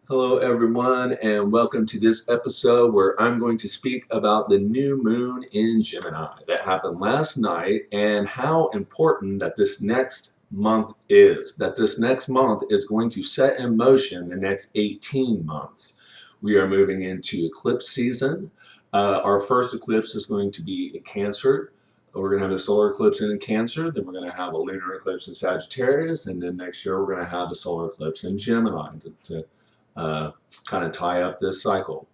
Hello, everyone, and welcome to this episode where I'm going to speak about the new moon in Gemini that happened last night and how important that this next month is. That this next month is going to set in motion the next 18 months. We are moving into eclipse season. Our first eclipse is going to be in Cancer. We're going to have a solar eclipse in Cancer, then we're going to have a lunar eclipse in Sagittarius, and then next year we're going to have a solar eclipse in Gemini to uh, kind of tie up this cycle.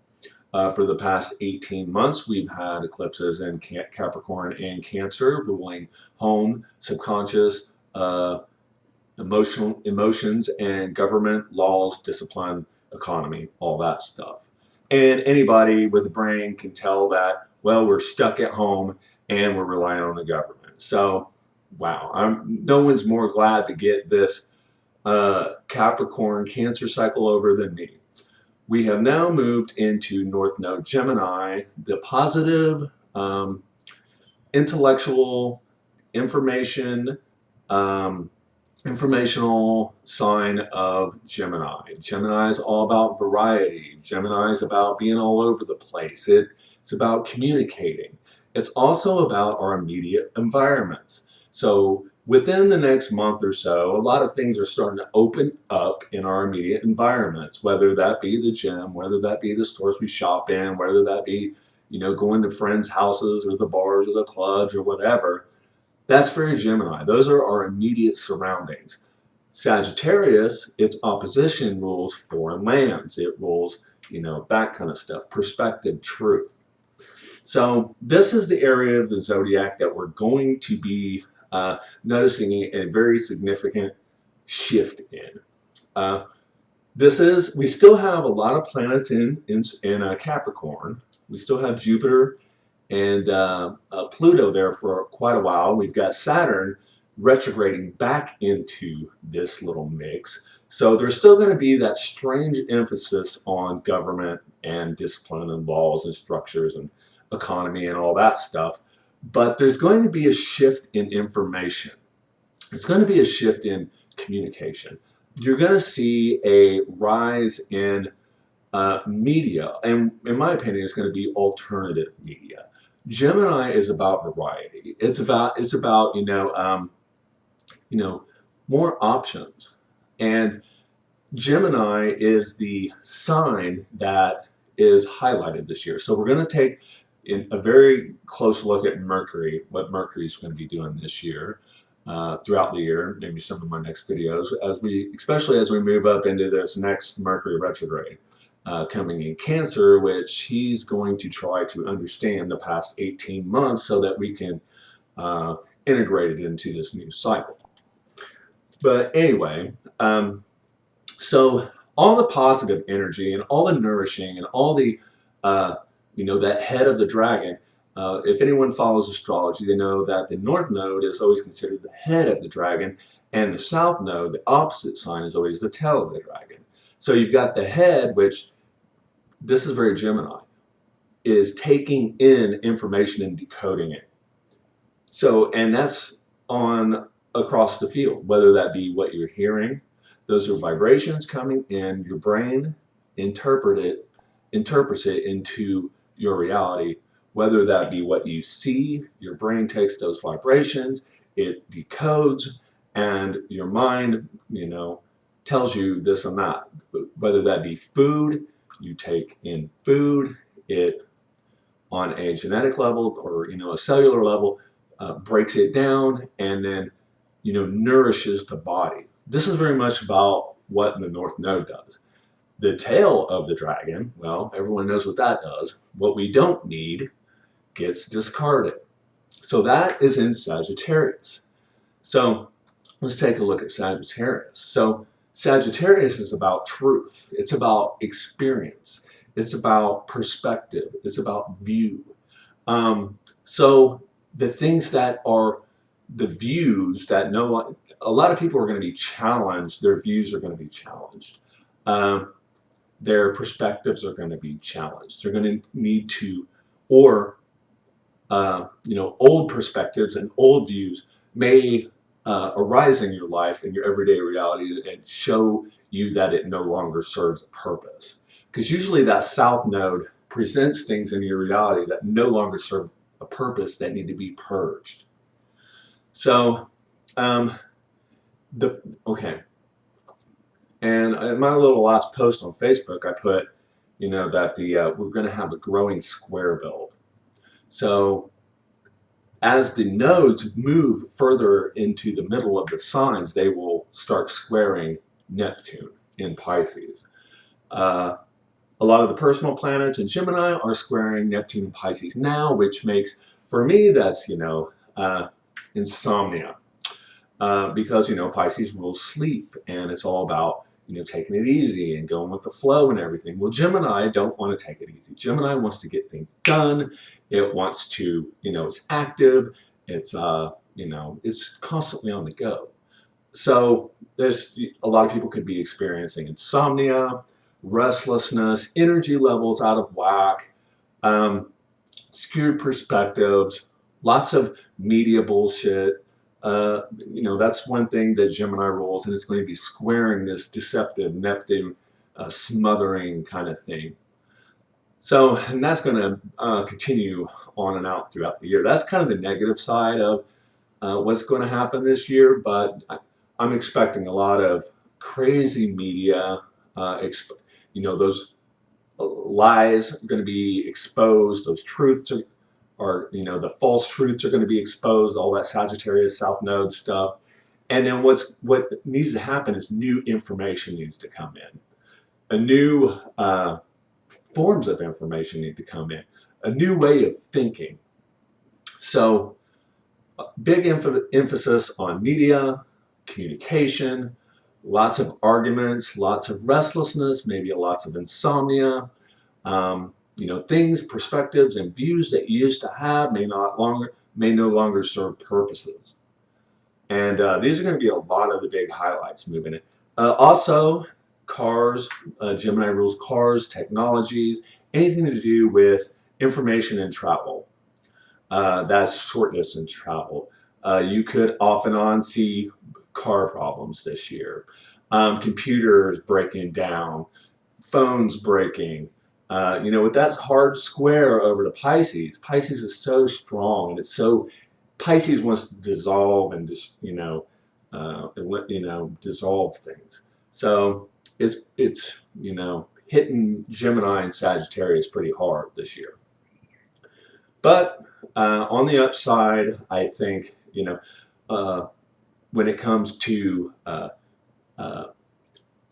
For the past 18 months, we've had eclipses in Capricorn and Cancer, ruling home, subconscious, emotions, and government, laws, discipline, economy, all that stuff. And anybody with a brain can tell that, well, we're stuck at home and we're relying on the government. So, wow, no one's more glad to get this Capricorn Cancer cycle over than me. We have now moved into North Node Gemini, the positive, intellectual, information, um, informational sign of Gemini. Gemini is all about variety. Gemini is about being all over the place. It's about communicating. It's also about our immediate environments. So within the next month or so, a lot of things are starting to open up in our immediate environments, whether that be the gym, whether that be the stores we shop in, whether that be, going to friends' houses or the bars or the clubs or whatever. That's very Gemini. Those are our immediate surroundings. Sagittarius, its opposition rules foreign lands. It rules, that kind of stuff, perspective, truth. So this is the area of the zodiac that we're going to be noticing a very significant shift in. Uh, we still have a lot of planets in Capricorn. We still have Jupiter and Pluto there for quite a while. We've got Saturn retrograding back into this little mix. So there's still going to be that strange emphasis on government and discipline and laws and structures and economy and all that stuff. But there's going to be a shift in information. There's going to be a shift in communication. You're going to see a rise in media, and in my opinion, it's going to be alternative media. Gemini is about variety. It's about more options, and Gemini is the sign that is highlighted this year. So we're going to take in a very close look at Mercury, what Mercury is going to be doing this year, throughout the year, maybe some of my next videos, especially as we move up into this next Mercury retrograde coming in Cancer, which he's going to try to understand the past 18 months so that we can integrate it into this new cycle. But anyway, so all the positive energy and all the nourishing and all the, that head of the dragon, if anyone follows astrology, they know that the North Node is always considered the head of the dragon, and the South Node, the opposite sign, is always the tail of the dragon. So you've got the head, which, this is very Gemini, is taking in information and decoding it. So, and that's on across the field, whether that be what you're hearing, those are vibrations coming in, your brain interprets it into your reality, whether that be what you see, your brain takes those vibrations, it decodes, and your mind, tells you this and that. Whether that be food, you take in food, it on a genetic level or a cellular level, breaks it down and then nourishes the body. This is very much about what the North Node does. The tail of the dragon, well, everyone knows what that does. What we don't need gets discarded. So that is in Sagittarius. So let's take a look at Sagittarius. So Sagittarius is about truth. It's about experience. It's about perspective. It's about view. So the things that are the views that a lot of people are going to be challenged. Their views are going to be challenged. Their perspectives are going to be challenged. They're going to need to, or old perspectives and old views may arise in your life, in your everyday reality, and show you that it no longer serves a purpose. Because usually that south node presents things in your reality that no longer serve a purpose, that need to be purged. So, okay. And in my little last post on Facebook, I put, that we're going to have a growing square build. So as the nodes move further into the middle of the signs, they will start squaring Neptune in Pisces. A lot of the personal planets in Gemini are squaring Neptune in Pisces now, which makes, for me, that's, insomnia. Because, Pisces rules sleep, and it's all about, taking it easy and going with the flow and everything. Well, Gemini don't want to take it easy. Gemini wants to get things done. It wants to, it's active. It's, it's constantly on the go. So there's a lot of people could be experiencing insomnia, restlessness, energy levels out of whack, skewed perspectives, lots of media bullshit. That's one thing that Gemini rules, and it's going to be squaring this deceptive Neptune smothering kind of thing. So, and that's going to continue on and out throughout the year. That's kind of the negative side of what's going to happen this year, but I'm expecting a lot of crazy media. Those lies are going to be exposed. Those truths are, the false truths are going to be exposed. All that Sagittarius South Node stuff. And then what needs to happen is new information needs to come in. A new forms of information need to come in. A new way of thinking. So, big emphasis on media, communication, lots of arguments, lots of restlessness, maybe lots of insomnia. Things, perspectives, and views that you used to have may no longer serve purposes. And these are going to be a lot of the big highlights moving in. Also, cars, Gemini rules cars, technologies, anything to do with information and travel. That's short distance travel. You could off and on see car problems this year. Computers breaking down, phones breaking. With that hard square over to Pisces, Pisces is so strong, and it's so, Pisces wants to dissolve and just, dissolve things. So it's hitting Gemini and Sagittarius pretty hard this year. But on the upside, I think, when it comes to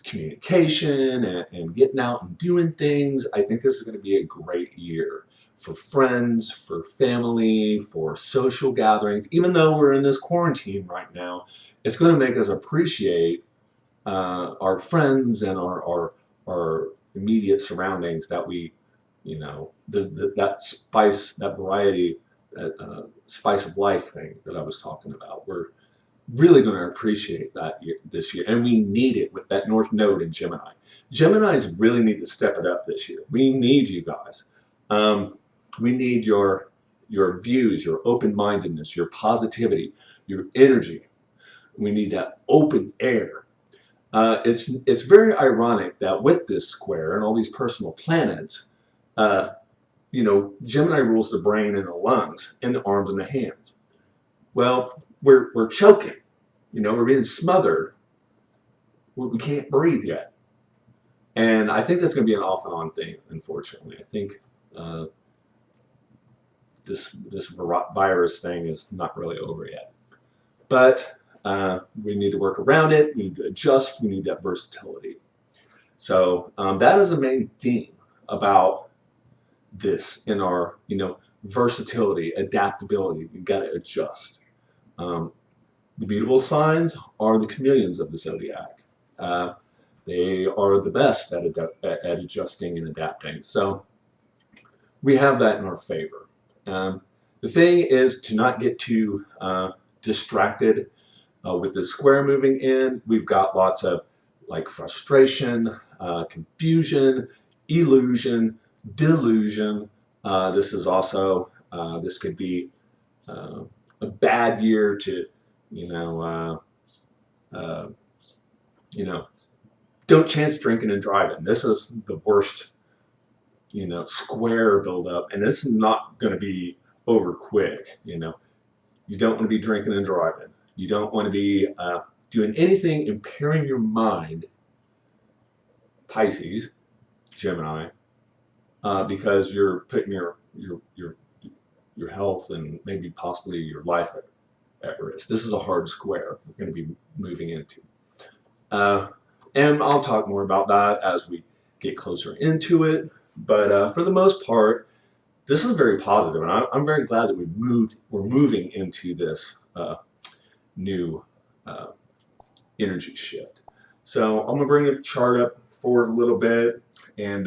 communication and getting out and doing things, I think this is going to be a great year for friends, for family, for social gatherings. Even though we're in this quarantine right now, it's going to make us appreciate our friends and our immediate surroundings that we, that spice, that variety, spice of life thing that I was talking about. We're really going to appreciate that this year, and we need it with that North Node in Gemini. Geminis really need to step it up this year. We need you guys. We need your views, your open-mindedness, your positivity, your energy. We need that open air. It's very ironic that with this square and all these personal planets, Gemini rules the brain and the lungs and the arms and the hands. Well, we're choking, we're being smothered. We can't breathe yet. And I think that's going to be an off and on thing, unfortunately. I think this virus thing is not really over yet. But we need to work around it. We need to adjust. We need that versatility. So that is the main theme about this in our, versatility, adaptability. You've got to adjust. The beautiful signs are the chameleons of the zodiac. They are the best at adjusting and adapting. So we have that in our favor. The thing is to not get too distracted with the square moving in. We've got lots of frustration, confusion, illusion, delusion. This is also, this could be a bad year to, don't chance drinking and driving. This is the worst, square buildup, and it's not going to be over quick. You don't want to be drinking and driving. You don't want to be doing anything impairing your mind, Pisces, Gemini, because you're putting your health and maybe possibly your life at risk. This is a hard square we're going to be moving into. And I'll talk more about that as we get closer into it. But for the most part, this is very positive, and I'm very glad that we're moving into this new energy shift. So I'm gonna bring the chart up forward a little bit and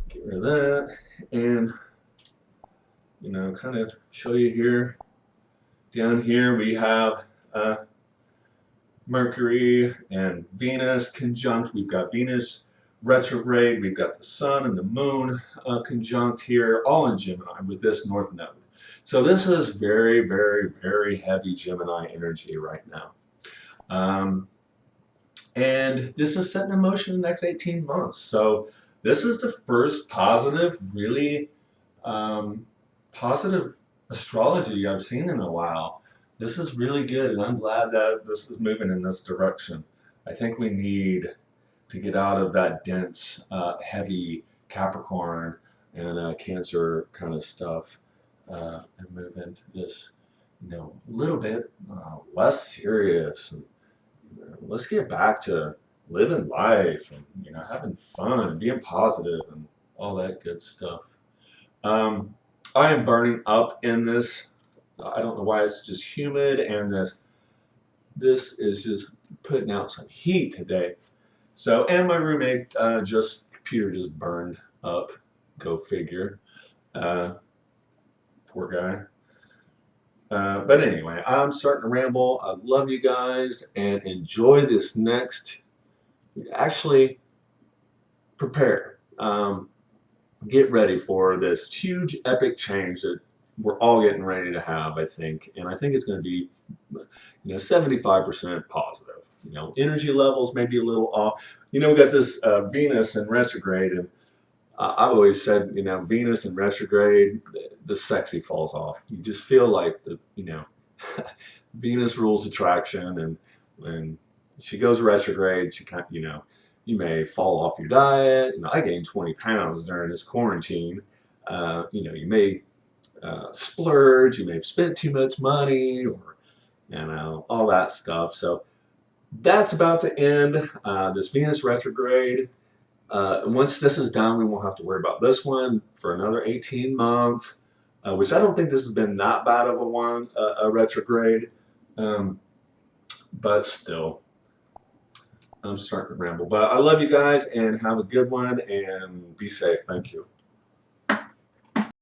get rid of that, and kind of show you here. Down here we have Mercury and Venus conjunct. We've got Venus retrograde. We've got the Sun and the Moon conjunct here, all in Gemini with this North Node. So this is very, very, very heavy Gemini energy right now. And this is setting in motion in the next 18 months. So this is the first positive, really positive astrology I've seen in a while. This is really good, and I'm glad that this is moving in this direction. I think we need to get out of that dense, heavy Capricorn and Cancer kind of stuff and move into this, a little bit less serious. And, let's get back to living life and, having fun and being positive and all that good stuff. I am burning up in this. I don't know why. It's just humid, and this is just putting out some heat today. So, and my roommate computer just burned up. Go figure. Poor guy. But anyway, I'm starting to ramble. I love you guys, and enjoy this next. Actually, prepare. Get ready for this huge, epic change that we're all getting ready to have, I think. And I think it's going to be, 75% positive. Energy levels may be a little off. We got this Venus in retrograde, and I've always said, Venus in retrograde, the sexy falls off. You just feel like Venus rules attraction, and when she goes retrograde, she kind of, you may fall off your diet. I gained 20 pounds during this quarantine. You may splurge, you may have spent too much money, or all that stuff. So that's about to end, this Venus retrograde. Once this is done, we won't have to worry about this one for another 18 months, which I don't think this has been that bad of a retrograde. But still, I'm starting to ramble. But I love you guys, and have a good one, and be safe. Thank you.